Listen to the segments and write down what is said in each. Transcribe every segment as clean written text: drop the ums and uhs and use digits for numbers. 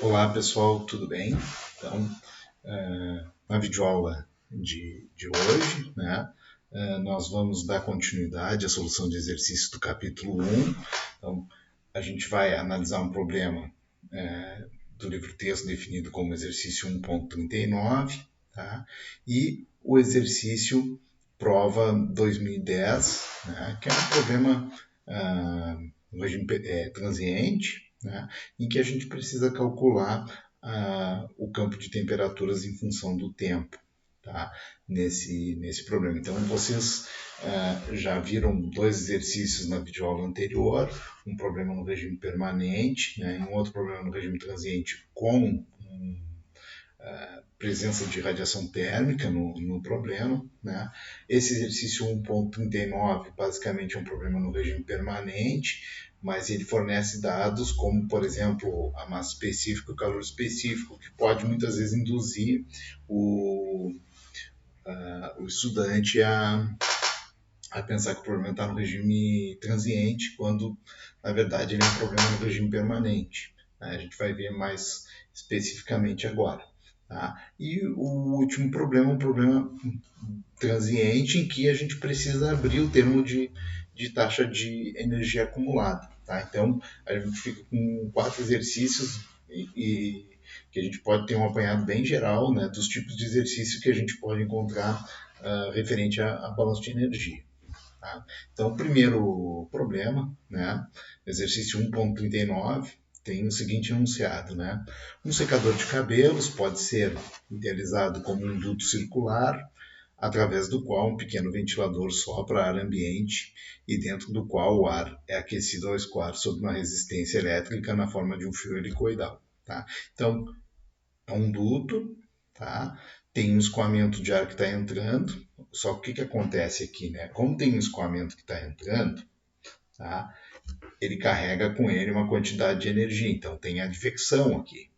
Olá pessoal, tudo bem? Então, na videoaula de hoje, né, nós vamos dar continuidade à solução de exercício do capítulo 1. Então, a gente vai analisar um problema do livro-texto definido como exercício 1.39, tá? E o exercício prova 2010, né, que é um problema no regime transiente, né, em que a gente precisa calcular o campo de temperaturas em função do tempo, tá? Nesse problema. Então, vocês já viram dois exercícios na videoaula anterior, um problema no regime permanente, né, e um outro problema no regime transiente com presença de radiação térmica no problema. Né? Esse exercício 1.39 basicamente é um problema no regime permanente, mas ele fornece dados como, por exemplo, a massa específica e o calor específico, que pode muitas vezes induzir o estudante a pensar que o problema está no regime transiente, quando na verdade ele é um problema no regime permanente. Né? A gente vai ver mais especificamente agora. Tá? E o último problema é um problema transiente em que a gente precisa abrir o termo de taxa de energia acumulada. Tá? Então, a gente fica com 4 exercícios que a gente pode ter um apanhado bem geral, né, dos tipos de exercício que a gente pode encontrar referente a balanço de energia. Tá? Então, o primeiro problema, né, exercício 1.39, tem o seguinte enunciado, né? Um secador de cabelos pode ser idealizado como um duto circular, através do qual um pequeno ventilador sopra ar ambiente e dentro do qual o ar é aquecido ao escoar sob uma resistência elétrica na forma de um fio helicoidal. Tá? Então, é um duto, tá? Tem um escoamento de ar que está entrando, só que o que acontece aqui, né? Como tem um escoamento que está entrando, tá? Ele carrega com ele uma quantidade de energia, então tem advecção aqui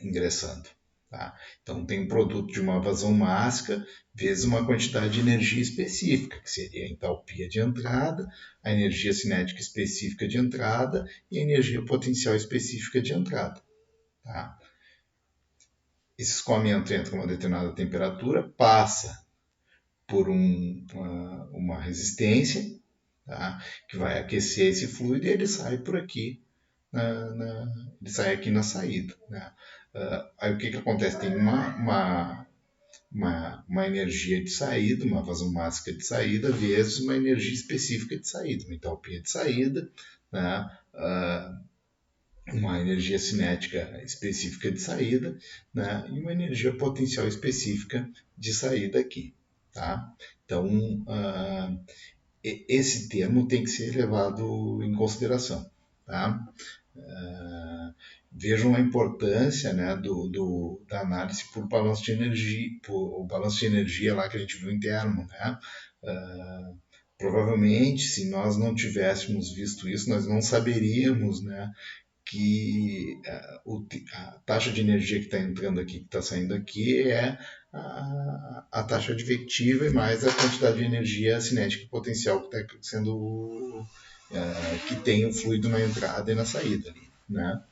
ingressando. Tá? Então tem um produto de uma vazão mássica vezes uma quantidade de energia específica, que seria a entalpia de entrada, a energia cinética específica de entrada e a energia potencial específica de entrada. Tá? Esse escoamento entra a uma determinada temperatura, passa por uma resistência, tá? Que vai aquecer esse fluido e ele sai por aqui, ele sai aqui na saída. Né? Aí o que acontece? Tem uma energia de saída, uma vazão mássica de saída, vezes uma energia específica de saída, uma entalpia de saída, né? Uma energia cinética específica de saída, né? E uma energia potencial específica de saída aqui. Tá? Então, esse termo tem que ser levado em consideração. Tá? Vejam a importância, né, da análise por balanço de energia, por o balanço de energia lá que a gente viu em termo. Né? Provavelmente, se nós não tivéssemos visto isso, nós não saberíamos, né, que a taxa de energia que está entrando aqui, que está saindo aqui, é a taxa advectiva e mais a quantidade de energia cinética potencial que está sendo que tem o fluido na entrada e na saída ali, né?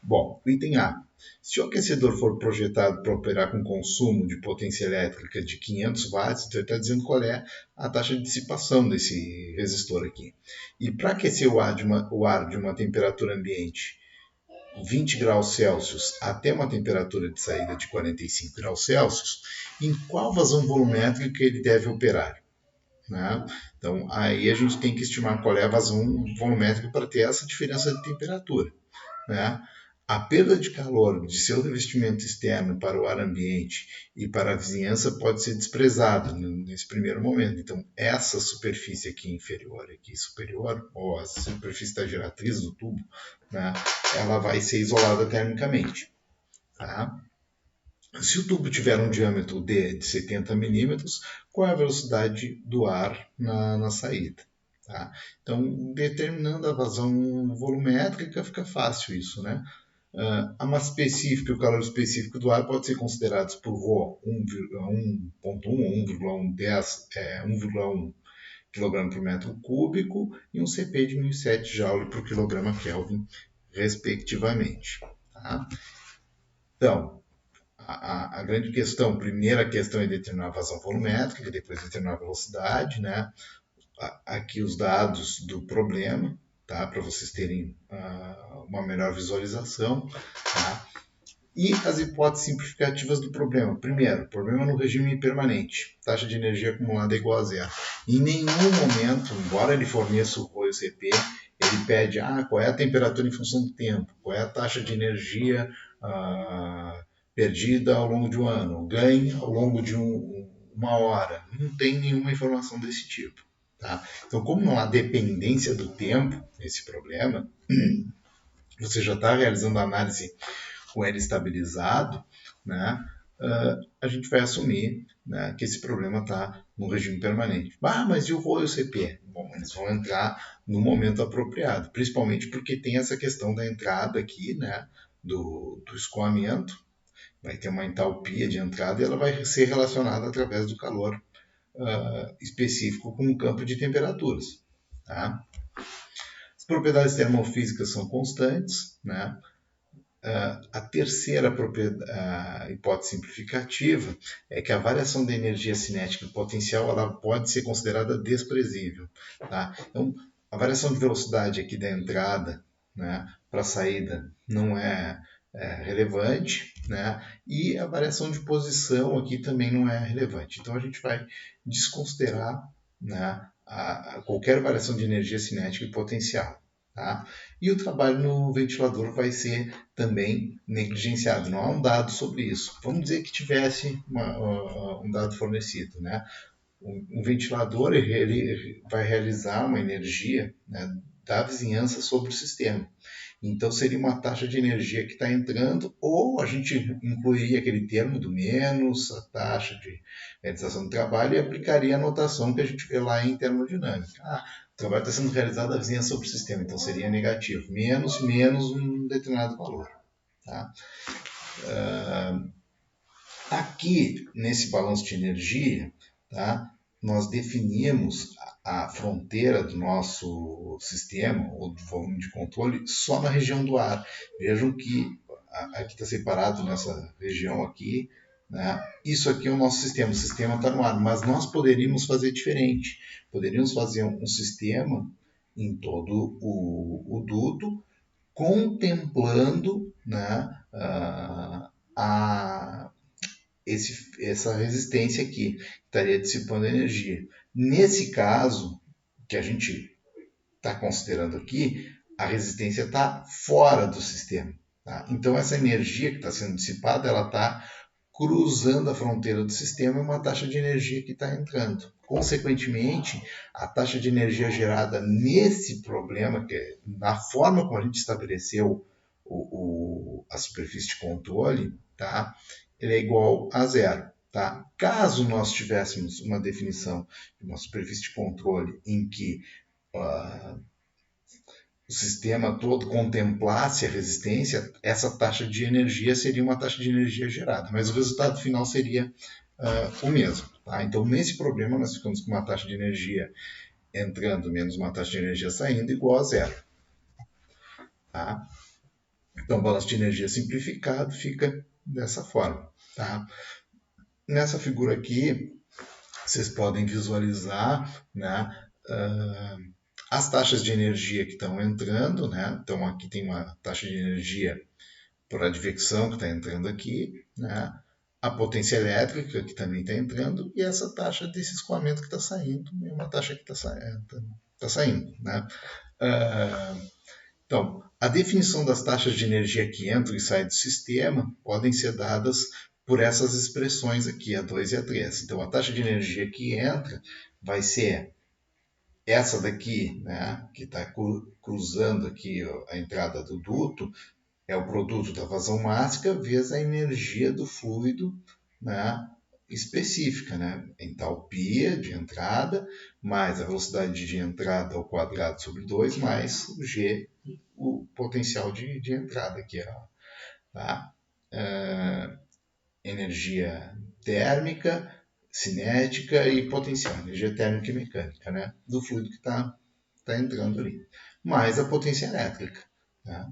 Bom, item A. Se o aquecedor for projetado para operar com consumo de potência elétrica de 500 watts, então ele está dizendo qual é a taxa de dissipação desse resistor aqui. E para aquecer o ar de uma temperatura ambiente 20 graus Celsius até uma temperatura de saída de 45 graus Celsius, em qual vazão volumétrica ele deve operar? Né? Então, aí a gente tem que estimar qual é a vazão volumétrica para ter essa diferença de temperatura. Né? A perda de calor de seu revestimento externo para o ar ambiente e para a vizinhança pode ser desprezada nesse primeiro momento. Então, essa superfície aqui inferior, aqui superior, ou a superfície da geratriz do tubo, né, ela vai ser isolada termicamente. Tá? Se o tubo tiver um diâmetro de 70 milímetros, qual é a velocidade do ar na saída? Tá? Então, determinando a vazão volumétrica, fica fácil isso, né? A massa específica e o calor específico do ar podem ser considerados por Rho 1,1 ou 1,1 kg por metro cúbico e um CP de 1.007 Joule por quilograma Kelvin, respectivamente. Tá? Então, a grande questão, primeira questão é determinar a vazão volumétrica, depois determinar a velocidade, né? Aqui os dados do problema, tá? Para vocês terem uma melhor visualização, tá? E as hipóteses simplificativas do problema. Primeiro, problema no regime permanente. Taxa de energia acumulada é igual a zero. Em nenhum momento, embora ele forneça o Rho e o Cp, ele pede qual é a temperatura em função do tempo, qual é a taxa de energia perdida ao longo de um ano, ganho ao longo de uma hora. Não tem nenhuma informação desse tipo. Tá? Então, como não há dependência do tempo nesse problema, você já está realizando a análise com ele estabilizado, né, a gente vai assumir, né, que esse problema está no regime permanente. Mas e o Rho e o Cp? Bom, eles vão entrar no momento apropriado, principalmente porque tem essa questão da entrada aqui, né, do escoamento, vai ter uma entalpia de entrada e ela vai ser relacionada através do calor específico com um campo de temperaturas. Tá? As propriedades termofísicas são constantes, né? A terceira hipótese simplificativa é que a variação da energia cinética e potencial ela pode ser considerada desprezível. Tá? Então, a variação de velocidade aqui da entrada, né, para a saída não é relevante, né? E a variação de posição aqui também não é relevante. Então, a gente vai desconsiderar, né, qualquer variação de energia cinética e potencial. Tá? E o trabalho no ventilador vai ser também negligenciado. Não há um dado sobre isso. Vamos dizer que tivesse um dado fornecido. Né? Um ventilador ele vai realizar uma energia, né, da vizinhança sobre o sistema. Então, seria uma taxa de energia que está entrando, ou a gente incluiria aquele termo do menos, a taxa de realização do trabalho, e aplicaria a notação que a gente vê lá em termodinâmica. O trabalho está sendo realizado a vizinhança sobre o sistema, então seria negativo. Menos um determinado valor. Tá? Aqui, nesse balanço de energia, tá, nós definimos a fronteira do nosso sistema, ou do volume de controle, só na região do ar. Vejam que aqui está separado nessa região aqui, né? Isso aqui é o nosso sistema, o sistema está no ar, mas nós poderíamos fazer diferente. Poderíamos fazer um sistema em todo o duto, contemplando, né, essa resistência aqui, que estaria dissipando energia. Nesse caso, que a gente está considerando aqui, a resistência está fora do sistema. Tá? Então, essa energia que está sendo dissipada, ela está cruzando a fronteira do sistema e uma taxa de energia que está entrando. Consequentemente, a taxa de energia gerada nesse problema, que é na forma como a gente estabeleceu a superfície de controle, tá? Ele é igual a zero. Tá? Caso nós tivéssemos uma definição de uma superfície de controle em que o sistema todo contemplasse a resistência, essa taxa de energia seria uma taxa de energia gerada, mas o resultado final seria o mesmo. Tá? Então, nesse problema, nós ficamos com uma taxa de energia entrando menos uma taxa de energia saindo igual a zero. Tá? Então, o balanço de energia simplificado fica dessa forma. Tá? Nessa figura aqui, vocês podem visualizar, né, as taxas de energia que estão entrando. Né? Então, aqui tem uma taxa de energia por advecção que está entrando aqui, né? A potência elétrica que também está entrando e essa taxa desse escoamento que está saindo, é uma taxa que está saindo. Né? Então, a definição das taxas de energia que entram e saem do sistema podem ser dadas por essas expressões aqui, a 2 e a 3. Então, a taxa de energia que entra vai ser essa daqui, né, que está cruzando aqui a entrada do duto, é o produto da vazão máxima vezes a energia do fluido, né, específica, né? Entalpia de entrada, mais a velocidade de entrada ao quadrado sobre 2, mais o G, o potencial de entrada aqui. Tá? Energia térmica, cinética e potencial, energia térmica e mecânica, né? Do fluido que está entrando ali, mais a potência elétrica. Tá?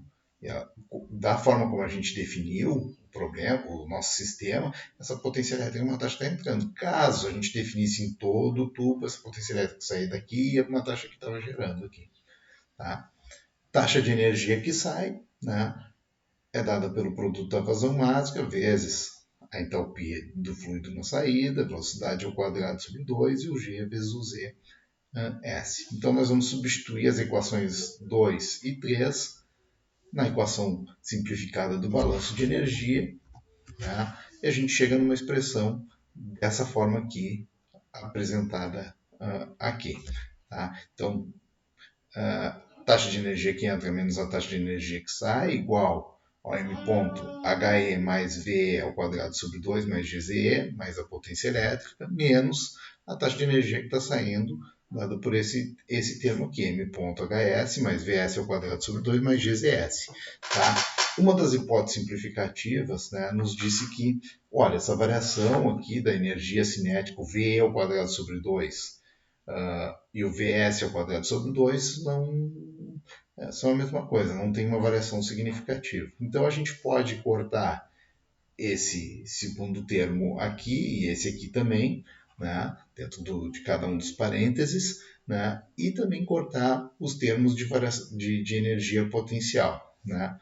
Da forma como a gente definiu o problema, o nosso sistema, essa potência elétrica uma taxa está entrando. Caso a gente definisse em todo o tubo, essa potência elétrica sair daqui e uma taxa que estava gerando aqui. Tá? Taxa de energia que sai, né, é dada pelo produto da vazão mágica vezes a entalpia do fluido na saída, velocidade ao quadrado sobre 2 e o G vezes o Z, S. Então nós vamos substituir as equações 2 e 3 na equação simplificada do balanço de energia, né? E a gente chega numa expressão dessa forma aqui, apresentada aqui. Tá? Então, taxa de energia que entra menos a taxa de energia que sai, igual ao m ponto HE mais VE ao quadrado sobre 2 mais GZE, mais a potência elétrica, menos a taxa de energia que está saindo, dada por esse termo aqui, m ponto HS mais VS ao quadrado sobre 2 mais GZS. Tá? Uma das hipóteses simplificativas, né, nos disse que, olha, essa variação aqui da energia cinética, o VE ao quadrado sobre 2 e o VS ao quadrado sobre 2 não são a mesma coisa, não tem uma variação significativa. Então a gente pode cortar esse segundo termo aqui e esse aqui também, né, dentro de cada um dos parênteses, né, e também cortar os termos de energia potencial. Né.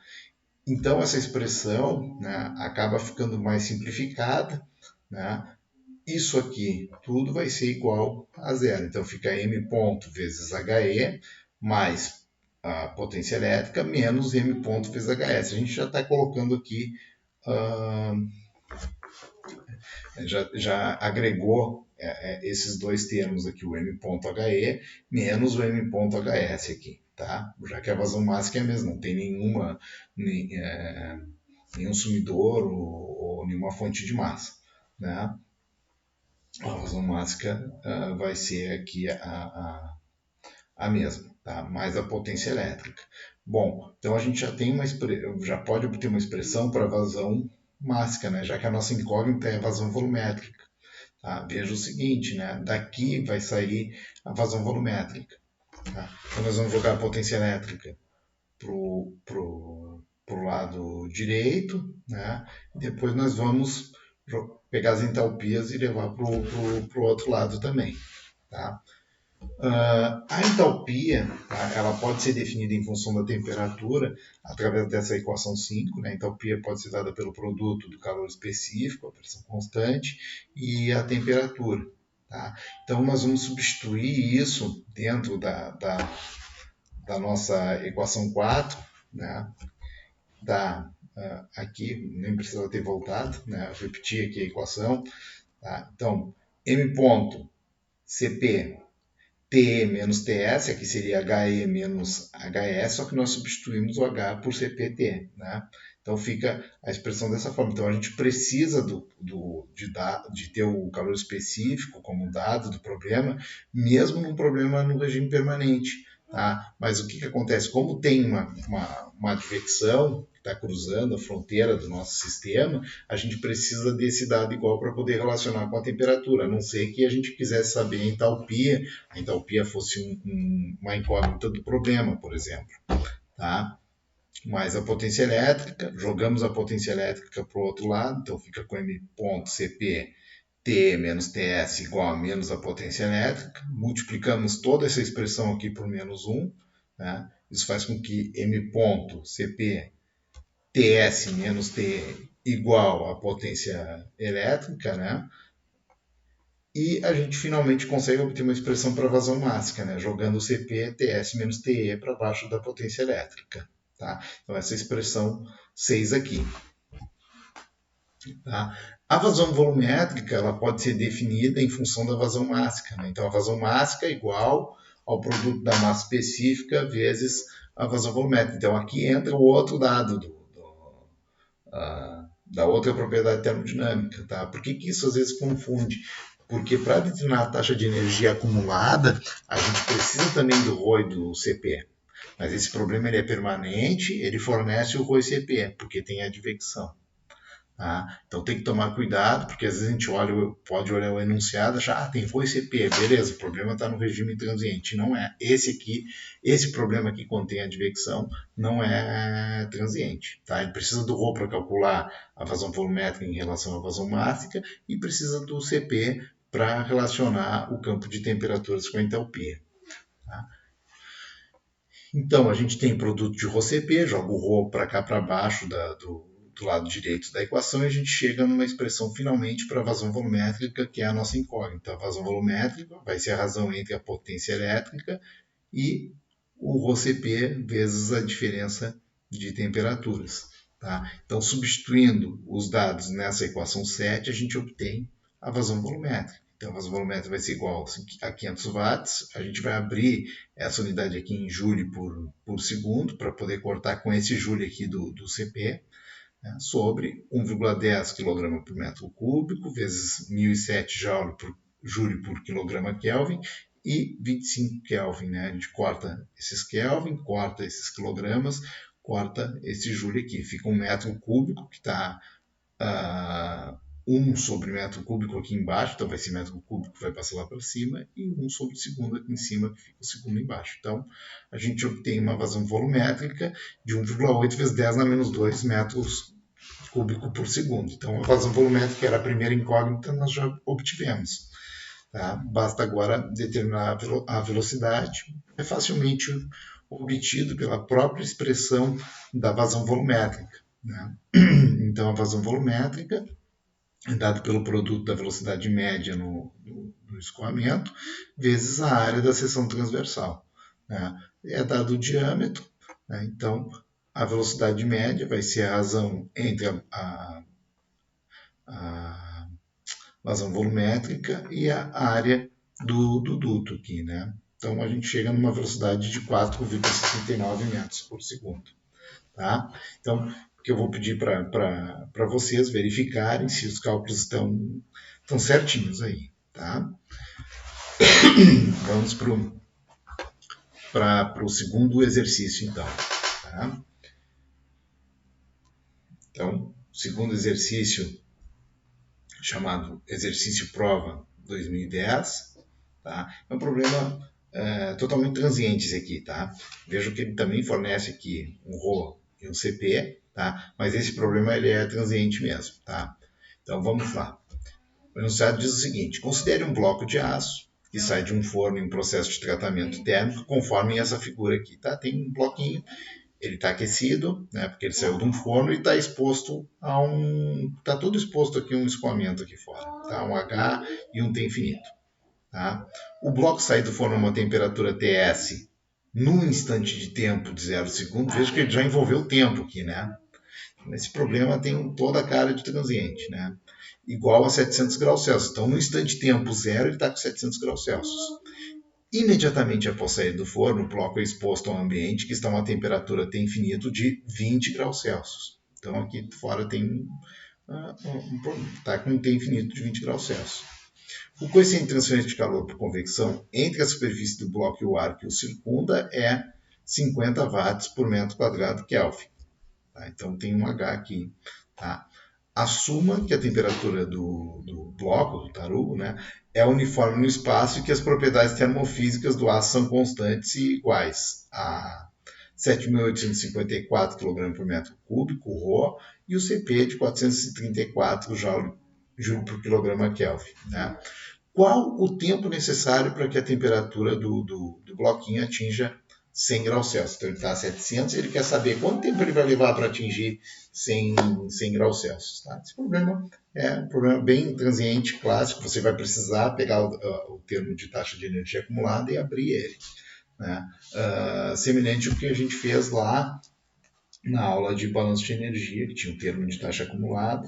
Então essa expressão, né, acaba ficando mais simplificada, né. Isso aqui tudo vai ser igual a zero. Então fica m ponto vezes HE mais a potência elétrica menos m ponto vezes HS. A gente já está colocando aqui, já agregou esses dois termos aqui, o m ponto HE menos o m ponto HS aqui. Tá? Já que a vazão máxima é a mesma, não tem nenhum sumidor ou nenhuma fonte de massa. Né? A vazão máxima vai ser aqui a mesma, tá? Mais a potência elétrica. Bom, então a gente já pode obter uma expressão para a vazão máxima, né? Já que a nossa incógnita é a vazão volumétrica. Tá? Veja o seguinte, né? Daqui vai sair a vazão volumétrica. Tá? Então nós vamos jogar a potência elétrica pro lado direito, né? E depois nós vamos pegar as entalpias e levar para o outro lado também. Tá? A entalpia, tá, ela pode ser definida em função da temperatura através dessa equação 5. Né? A entalpia pode ser dada pelo produto do calor específico, a pressão constante e a temperatura. Tá? Então nós vamos substituir isso dentro da nossa equação 4, né? Aqui, nem precisava ter voltado, né? Repetir aqui a equação. Tá? Então, m ponto Cp TE menos TS, aqui seria HE menos HS, só que nós substituímos o H por CPT. Né? Então fica a expressão dessa forma. Então a gente precisa de ter o calor específico como dado do problema, mesmo num problema no regime permanente. Tá? Mas o que acontece? Como tem uma advecção que está cruzando a fronteira do nosso sistema, a gente precisa desse dado igual para poder relacionar com a temperatura, a não ser que a gente quisesse saber a entalpia fosse uma incógnita do problema, por exemplo. Tá? Mais a potência elétrica, jogamos a potência elétrica para o outro lado, então fica com m ponto Cp T menos Ts igual a menos a potência elétrica, multiplicamos toda essa expressão aqui por menos 1, né? Isso faz com que m ponto Cp Ts menos T igual a potência elétrica, né? E a gente finalmente consegue obter uma expressão para vazão máxima, né? Jogando Cp Ts menos Te para baixo da potência elétrica. Tá? Então essa expressão 6 aqui. Tá? A vazão volumétrica ela pode ser definida em função da vazão máxima. Né? Então, a vazão máxima é igual ao produto da massa específica vezes a vazão volumétrica. Então, aqui entra o outro dado da outra propriedade termodinâmica. Tá? Por que isso às vezes confunde? Porque para determinar a taxa de energia acumulada, a gente precisa também do ρ e do Cp. Mas esse problema ele é permanente, ele fornece o ρ e Cp, porque tem advecção. Tá? Então tem que tomar cuidado, porque às vezes a gente pode olhar o enunciado e achar, tem ROA e CP, beleza, o problema está no regime transiente. Não é. Esse problema que contém a advecção não é transiente. Tá? Ele precisa do ROA para calcular a vazão volumétrica em relação à vazão mássica e precisa do CP para relacionar o campo de temperaturas com a entalpia. Tá? Então, a gente tem produto de ρCp, joga o ρ para cá para baixo do lado direito da equação e a gente chega numa expressão finalmente para a vazão volumétrica, que é a nossa incógnita. A vazão volumétrica vai ser a razão entre a potência elétrica e o ρCp vezes a diferença de temperaturas. Tá? Então, substituindo os dados nessa equação 7, a gente obtém a vazão volumétrica. Então, a vazão volumétrica vai ser igual a 500 watts. A gente vai abrir essa unidade aqui em joule por segundo, para poder cortar com esse joule aqui do CP, né, sobre 1,10 kg por metro cúbico, vezes 1007 joule por quilograma Kelvin, e 25 Kelvin. Né? A gente corta esses Kelvin, corta esses quilogramas, corta esse joule aqui. Fica um metro cúbico, que está 1 sobre metro cúbico aqui embaixo, então vai ser metro cúbico que vai passar lá para cima, e 1 sobre segundo aqui em cima, que fica o segundo embaixo. Então, a gente obtém uma vazão volumétrica de 1,8 vezes 10 na menos 2 metros cúbico por segundo. Então, a vazão volumétrica, que era a primeira incógnita, nós já obtivemos. Tá? Basta agora determinar a velocidade, é facilmente obtido pela própria expressão da vazão volumétrica. Né? Então, a vazão volumétrica é dado pelo produto da velocidade média no escoamento, vezes a área da seção transversal. Né? É dado o diâmetro, né? Então a velocidade média vai ser a razão entre a vazão volumétrica e a área do duto aqui. Né? Então a gente chega numa velocidade de 4,69 metros por segundo. Tá? Então, que eu vou pedir para vocês verificarem se os cálculos estão certinhos aí. Tá? Vamos para o segundo exercício, então. Tá? Então, segundo exercício, chamado exercício prova 2010. Tá? É um problema totalmente transiente esse aqui. Tá? Vejo que ele também fornece aqui um ρ e um CP, tá? Mas esse problema ele é transiente mesmo. Tá? Então vamos lá. O enunciado diz o seguinte: considere um bloco de aço que sai de um forno em um processo de tratamento térmico, conforme essa figura aqui. Tá? Tem um bloquinho, ele está aquecido, né, porque ele saiu de um forno e está exposto a está tudo exposto aqui um escoamento aqui fora. Tá? Um H e um T infinito. Tá? O bloco sai do forno a uma temperatura TS num instante de tempo de 0 segundos. Veja que ele já envolveu o tempo aqui, né? Esse problema tem toda a cara de transiente, né? Igual a 700 graus Celsius. Então, no instante de tempo zero, ele está com 700 graus Celsius. Imediatamente após sair do forno, o bloco é exposto ao ambiente, que está a uma temperatura T infinito de 20 graus Celsius. Então, aqui fora tem está com um T infinito de 20 graus Celsius. O coeficiente de transferência de calor por convecção entre a superfície do bloco e o ar que o circunda é 50 watts por metro quadrado Kelvin. Tá? Então tem um H aqui. Tá? Assuma que a temperatura do bloco, do tarugo, né, é uniforme no espaço e que as propriedades termofísicas do aço são constantes e iguais a 7.854 kg por metro cúbico, ρ, e o CP de 434 joule por quilograma Kelvin. Né? Qual o tempo necessário para que a temperatura do bloquinho atinja 100 graus Celsius? Então ele está a 700 e ele quer saber quanto tempo ele vai levar para atingir 100 graus Celsius. Tá? Esse problema é um problema bem transiente, clássico. Você vai precisar pegar o termo de taxa de energia acumulada e abrir ele. Né? Semelhante ao que a gente fez lá na aula de balanço de energia, que tinha o termo de taxa acumulada.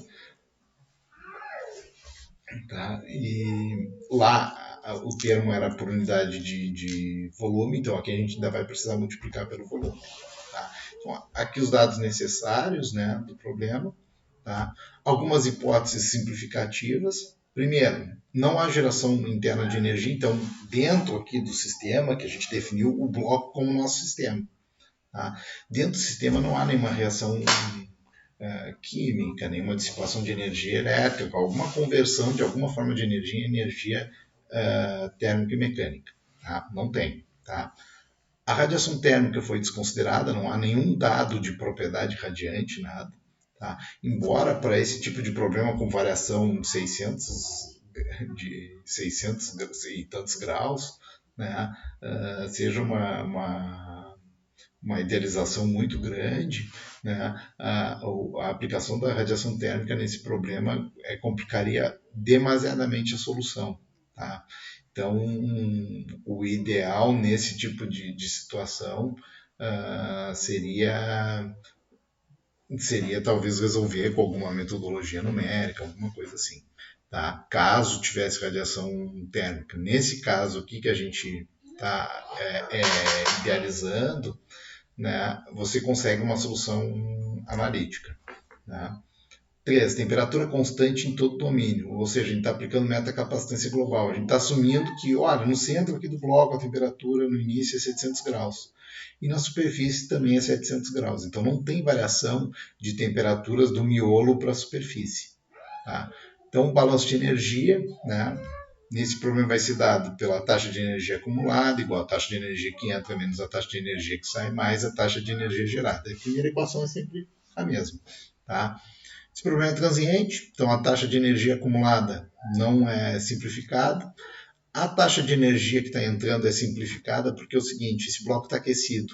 Tá? E lá o termo era por unidade de volume, então aqui a gente ainda vai precisar multiplicar pelo volume. Tá? Então, aqui os dados necessários, né, do problema. Tá? Algumas hipóteses simplificativas. Primeiro, não há geração interna de energia, então dentro aqui do sistema, que a gente definiu o bloco como nosso sistema. Tá? Dentro do sistema não há nenhuma reação química, nenhuma dissipação de energia elétrica, alguma conversão de alguma forma de energia em energia térmica e mecânica. Tá? Não tem. Tá? A radiação térmica foi desconsiderada, não há nenhum dado de propriedade radiante, nada. Tá? Embora para esse tipo de problema com variação de 600 e tantos graus, né, seja uma idealização muito grande, né, a aplicação da radiação térmica nesse problema complicaria demasiadamente a solução. Tá? Então, o ideal nesse tipo de situação seria talvez resolver com alguma metodologia numérica, alguma coisa assim. Tá? Caso tivesse radiação térmica. Nesse caso aqui que a gente está idealizando, né, você consegue uma solução analítica. Né? 3. Temperatura constante em todo o domínio, ou seja, a gente está aplicando metacapacitância global. A gente está assumindo que, olha, no centro aqui do bloco a temperatura no início é 700 graus e na superfície também é 700 graus. Então não tem variação de temperaturas do miolo para a superfície. Tá? Então o balanço de energia, né, nesse problema vai ser dado pela taxa de energia acumulada, igual a taxa de energia que entra menos a taxa de energia que sai, mais a taxa de energia gerada. A primeira equação é sempre a mesma. Tá? Esse problema é transiente, então a taxa de energia acumulada não é simplificada. A taxa de energia que está entrando é simplificada porque é o seguinte, esse bloco está aquecido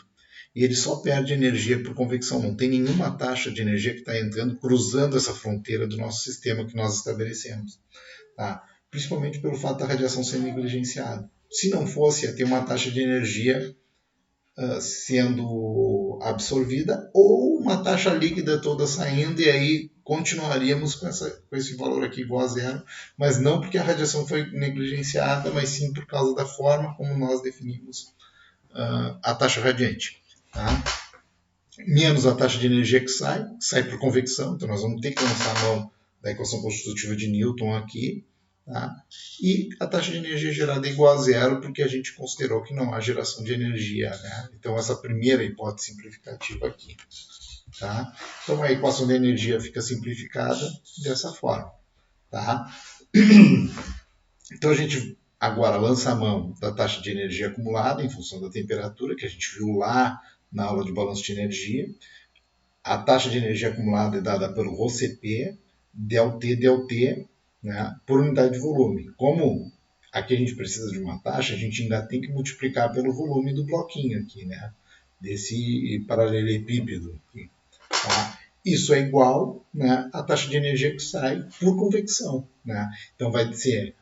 e ele só perde energia por convecção. Não tem nenhuma taxa de energia que está entrando cruzando essa fronteira do nosso sistema que nós estabelecemos. Tá? Principalmente pelo fato da radiação ser negligenciada. Se não fosse, ia ter uma taxa de energia sendo absorvida ou uma taxa líquida toda saindo e aí continuaríamos com esse valor aqui igual a zero, mas não porque a radiação foi negligenciada, mas sim por causa da forma como nós definimos a taxa radiante. Tá? Menos a taxa de energia que sai por convecção, então nós vamos ter que lançar a mão da equação constitutiva de Newton aqui, tá? E a taxa de energia gerada é igual a zero, porque a gente considerou que não há geração de energia. Né? Então, essa primeira hipótese simplificativa aqui. Tá? Então, a equação de energia fica simplificada dessa forma. Tá? Então, a gente agora lança a mão da taxa de energia acumulada em função da temperatura, que a gente viu lá na aula de balanço de energia. A taxa de energia acumulada é dada pelo ρCp, ΔT, né, por unidade de volume. Como aqui a gente precisa de uma taxa, a gente ainda tem que multiplicar pelo volume do bloquinho aqui, né, desse paralelepípedo aqui. Tá? Isso é igual, né, à taxa de energia que sai por convecção. Né? Então vai ser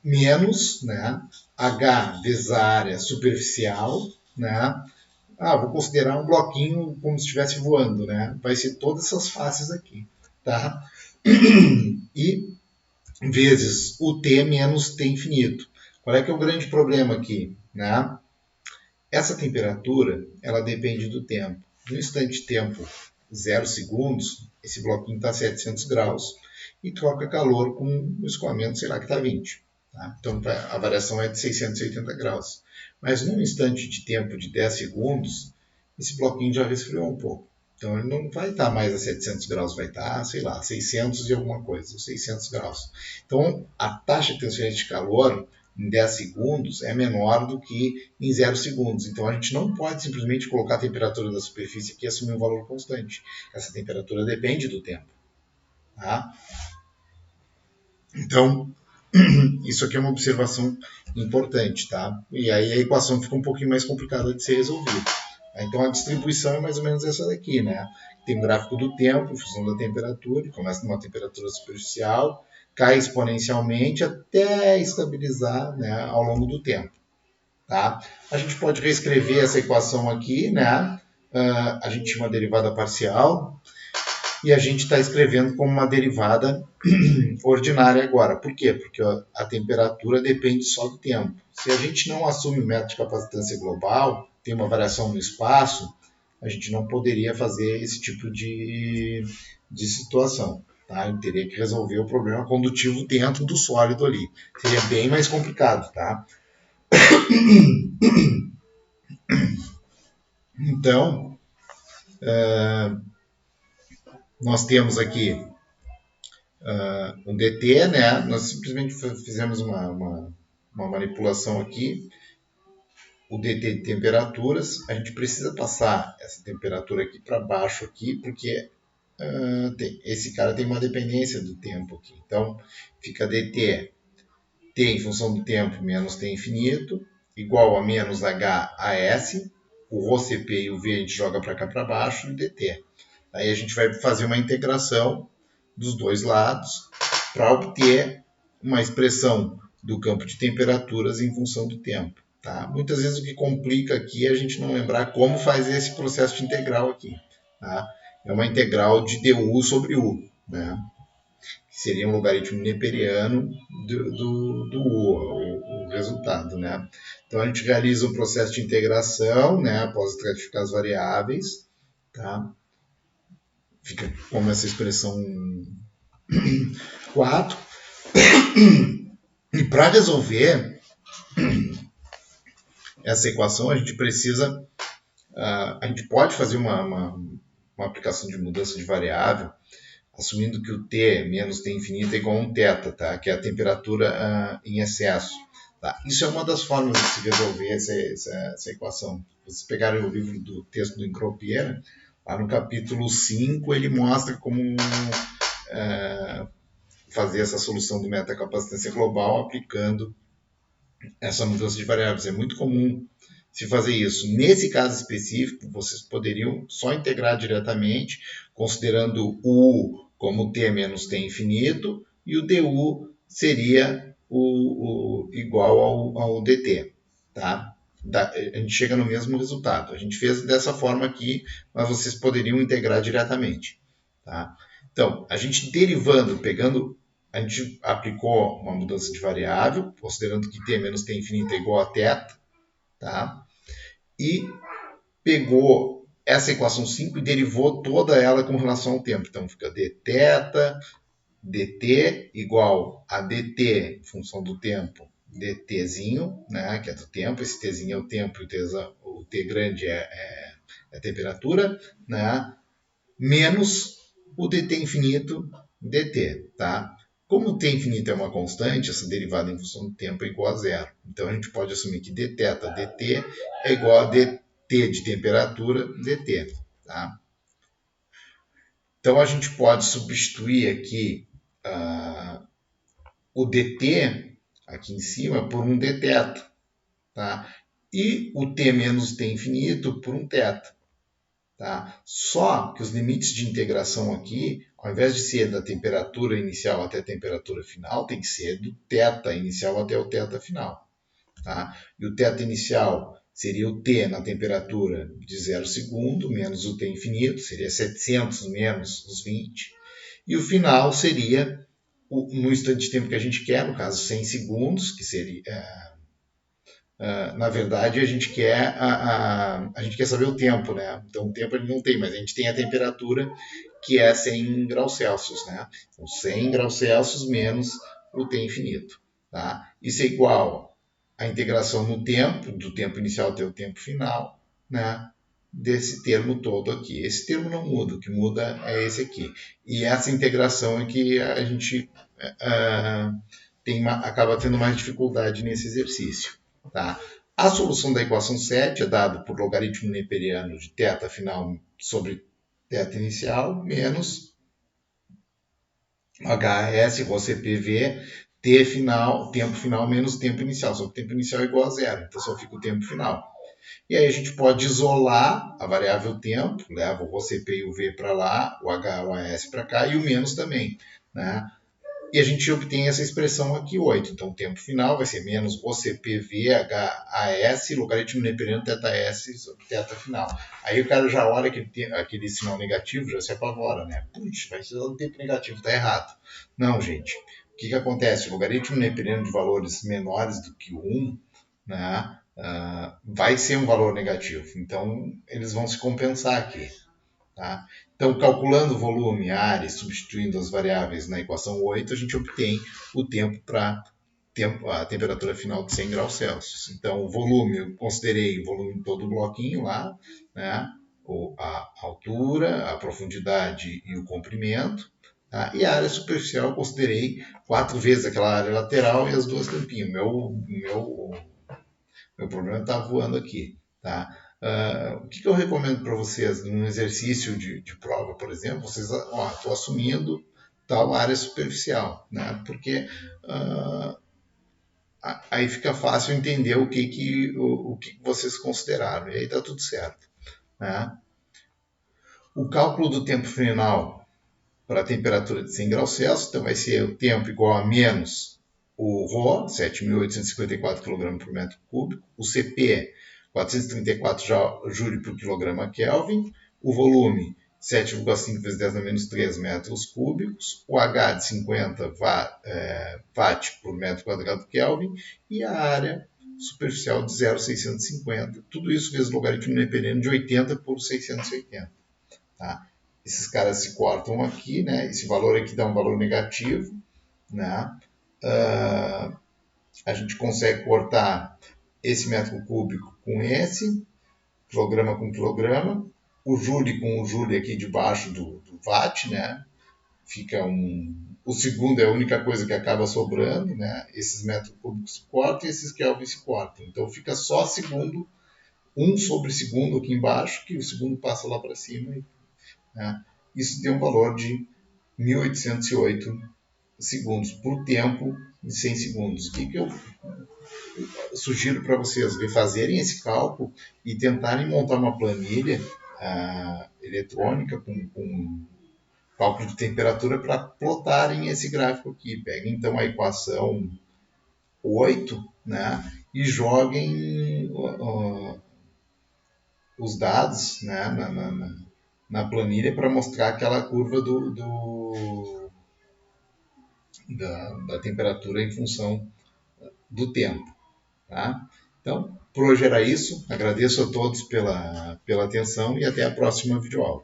menos, né, H vezes a área superficial, né, vou considerar um bloquinho como se estivesse voando, né? Vai ser todas essas faces aqui, tá? E vezes o T menos T infinito. Qual é que é o grande problema aqui, né? Essa temperatura, ela depende do tempo. No instante de tempo 0 segundos, esse bloquinho está a 700 graus e troca calor com o escoamento, sei lá, que está 20. Tá? Então, a variação é de 680 graus. Mas num instante de tempo de 10 segundos, esse bloquinho já resfriou um pouco. Então ele não vai estar mais a 700 graus, vai estar, sei lá, 600 e alguma coisa, 600 graus. Então a taxa de transferência de calor em 10 segundos é menor do que em 0 segundos. Então a gente não pode simplesmente colocar a temperatura da superfície aqui e assumir um valor constante. Essa temperatura depende do tempo. Tá? Então, isso aqui é uma observação importante, tá? E aí a equação fica um pouquinho mais complicada de ser resolvida. Então a distribuição é mais ou menos essa daqui, né? Tem um gráfico do tempo em função da temperatura, começa numa temperatura superficial, cai exponencialmente até estabilizar, né, ao longo do tempo. Tá? A gente pode reescrever essa equação aqui, né? A gente tinha uma derivada parcial e a gente está escrevendo como uma derivada ordinária agora. Por quê? Porque a temperatura depende só do tempo. Se a gente não assume o método de capacitância global, tem uma variação no espaço, a gente não poderia fazer esse tipo de situação. Tá? A gente teria que resolver o problema condutivo dentro do sólido ali. Seria bem mais complicado. Tá? Então, Nós temos aqui um DT, né? Nós simplesmente fizemos uma manipulação aqui, o DT de temperaturas. A gente precisa passar essa temperatura aqui para baixo aqui, porque esse cara tem uma dependência do tempo aqui. Então, fica DT T em função do tempo menos T infinito, igual a menos HAS. O Rho, CP e o V a gente joga para cá para baixo e o DT. Aí a gente vai fazer uma integração dos dois lados para obter uma expressão do campo de temperaturas em função do tempo. Tá? Muitas vezes o que complica aqui é a gente não lembrar como fazer esse processo de integral aqui. Tá? É uma integral de du sobre u, né? Que seria um logaritmo neperiano do u, o resultado. Né? Então a gente realiza o processo de integração, né, após estratificar as variáveis. Tá? Fica como essa expressão 4. E para resolver essa equação, a gente precisa. A gente pode fazer uma aplicação de mudança de variável, assumindo que o T menos T infinito é igual a um θ, tá? Que é a temperatura em excesso. Tá? Isso é uma das formas de se resolver essa equação. Vocês pegarem o livro do texto do Encropier, lá no capítulo 5, ele mostra como fazer essa solução do metacapacitância global aplicando essa mudança de variáveis. É muito comum se fazer isso. Nesse caso específico, vocês poderiam só integrar diretamente, considerando o U como T menos T infinito, e o du seria igual ao dt. Tá? A gente chega no mesmo resultado. A gente fez dessa forma aqui, mas vocês poderiam integrar diretamente. Tá? Então, a gente derivando, a gente aplicou uma mudança de variável, considerando que t menos t infinito é igual a θ, tá? E pegou essa equação 5 e derivou toda ela com relação ao tempo. Então, fica dθ dt igual a dt, em função do tempo, dtzinho, né, que é do tempo. Esse tzinho é o tempo e o t grande é a temperatura, né, menos o dt infinito dt, tá? Como o t infinito é uma constante, essa derivada em função do tempo é igual a zero. Então a gente pode assumir que dθ dt é igual a dt de temperatura dt. Tá? Então a gente pode substituir aqui o dt aqui em cima por um dθ. Tá? E o t menos t infinito por um θ. Tá? Só que os limites de integração aqui, ao invés de ser da temperatura inicial até a temperatura final, tem que ser do θ inicial até o θ final. Tá? E o θ inicial seria o T na temperatura de 0 segundo, menos o T infinito, seria 700 menos os 20. E o final seria no instante de tempo que a gente quer, no caso 100 segundos, que seria... na verdade, a gente quer saber o tempo, né? Então, o tempo a gente não tem, mas a gente tem a temperatura, que é 100 graus Celsius, né? Então, 100 graus Celsius menos o T infinito, tá? Isso é igual à integração no tempo, do tempo inicial até o tempo final, né? Desse termo todo aqui. Esse termo não muda, o que muda é esse aqui. E essa integração é que a gente acaba tendo mais dificuldade nesse exercício. Tá? A solução da equação 7 é dada por logaritmo neperiano de θ final sobre θ inicial menos HS, Rho CPV, T final, tempo final menos tempo inicial. Só que o tempo inicial é igual a zero, então só fica o tempo final. E aí a gente pode isolar a variável tempo, leva o Rho CP e o V para lá, o H, o AS para cá e o menos também. Né? E a gente obtém essa expressão aqui, 8. Então, o tempo final vai ser menos ρCpVHAS, logaritmo neperiano θS sobre θ final. Aí o cara já olha aquele sinal negativo, já se apavora, né? Putz, vai ser um tempo negativo, tá errado. Não, gente. O que acontece? O logaritmo neperiano de valores menores do que 1, né, vai ser um valor negativo. Então, eles vão se compensar aqui. Tá? Então, calculando volume, área, substituindo as variáveis na equação 8, a gente obtém o tempo para a temperatura final de 100 graus Celsius. Então, o volume, eu considerei o volume de todo o bloquinho lá, né? a altura, a profundidade e o comprimento. Tá? E a área superficial eu considerei 4 vezes aquela área lateral e as duas tampinhas. Meu problema está voando aqui. Tá? O que eu recomendo para vocês num exercício de prova, por exemplo? Vocês, estou assumindo tal área superficial, né? Porque aí fica fácil entender o que vocês consideraram, e aí está tudo certo. Né? O cálculo do tempo final para a temperatura de 100 graus Celsius, então vai ser o tempo igual a menos o ρ, 7.854 kg por metro cúbico, o Cp, 434 joule por quilograma Kelvin, o volume, 7,5 vezes 10 a menos 3 metros cúbicos, o H de 50 watt por metro quadrado Kelvin e a área superficial de 0,650. Tudo isso vezes o logaritmo neperiano de 80 por 680. Tá? Esses caras se cortam aqui, né? Esse valor aqui dá um valor negativo, né? A gente consegue cortar esse metro cúbico com esse, quilograma com quilograma, o joule com o joule aqui debaixo do watt, né? Fica o segundo é a única coisa que acaba sobrando, né? Esses metros cúbicos se cortam e esses Kelvin se cortam. Então fica só segundo, 1 sobre segundo aqui embaixo, que o segundo passa lá para cima. Né? Isso deu um valor de 1808 segundos por tempo de 100 segundos. O que eu sugiro para vocês refazerem esse cálculo e tentarem montar uma planilha eletrônica com cálculo de temperatura para plotarem esse gráfico aqui. Peguem então a equação 8, né, e joguem os dados, né, na planilha para mostrar aquela curva da temperatura em função do tempo. Tá? Então, por hoje era isso. Agradeço a todos pela atenção e até a próxima videoaula.